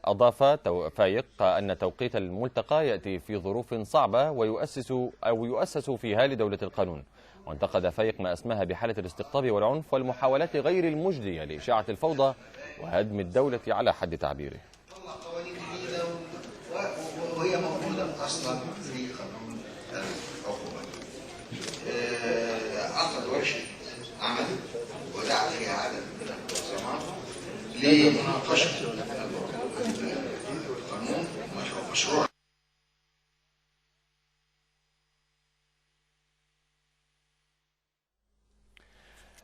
أضاف فايق أن توقيت الملتقى يأتي في ظروف صعبة ويؤسس فيها لدولة القانون. وانتقد فايق ما أسماها بحالة الاستقطاب والعنف والمحاولات غير المجدية لإشاعة الفوضى وهدم الدولة على حد تعبيره. قوانين جديدة وهي موجودة أصلا في قانون العقوبات. عقد ورشة عمل ودعا فيها عدد من المنظمات لمناقشة القانون مشروع.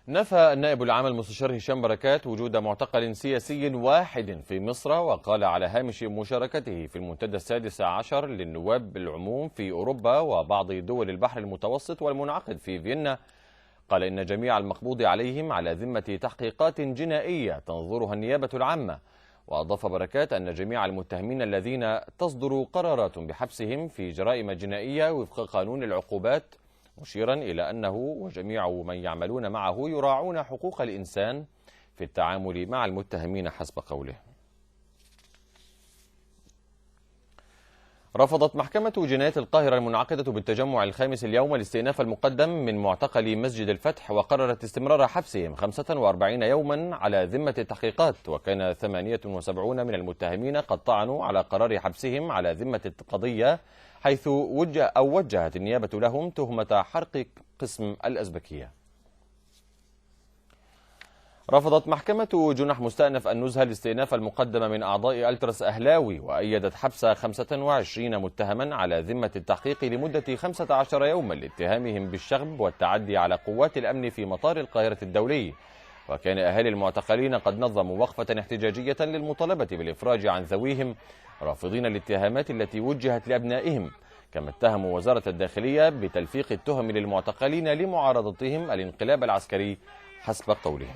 نفى النائب العام المستشار هشام بركات وجود معتقل سياسي واحد في مصر، وقال على هامش مشاركته في المنتدى السادس عشر للنواب العموم في أوروبا وبعض دول البحر المتوسط والمنعقد في فيينا، قال إن جميع المقبوض عليهم على ذمة تحقيقات جنائية تنظرها النيابة العامة. وأضاف بركات أن جميع المتهمين الذين تصدر قرارات بحبسهم في جرائم جنائية وفق قانون العقوبات، مشيرا إلى أنه وجميع من يعملون معه يراعون حقوق الإنسان في التعامل مع المتهمين حسب قوله. رفضت محكمة جنايات القاهرة المنعقدة بالتجمع الخامس اليوم الاستئناف المقدم من معتقلي مسجد الفتح، وقررت استمرار حبسهم 45 يوما على ذمة التحقيقات. وكان 78 من المتهمين قد طعنوا على قرار حبسهم على ذمة القضية، حيث وجهت النيابة لهم تهمة حرق قسم الأزبكية. رفضت محكمة جنح مستأنف النزهة الاستئناف المقدم من أعضاء ألتراس أهلاوي، وأيدت حبس 25 متهما على ذمة التحقيق لمدة 15 يوما لاتهامهم بالشغب والتعدي على قوات الأمن في مطار القاهرة الدولي. وكان أهالي المعتقلين قد نظموا وقفة احتجاجية للمطالبة بالإفراج عن ذويهم، رافضين الاتهامات التي وجهت لأبنائهم. كما اتهموا وزارة الداخلية بتلفيق التهم للمعتقلين لمعارضتهم الانقلاب العسكري حسب قولهم.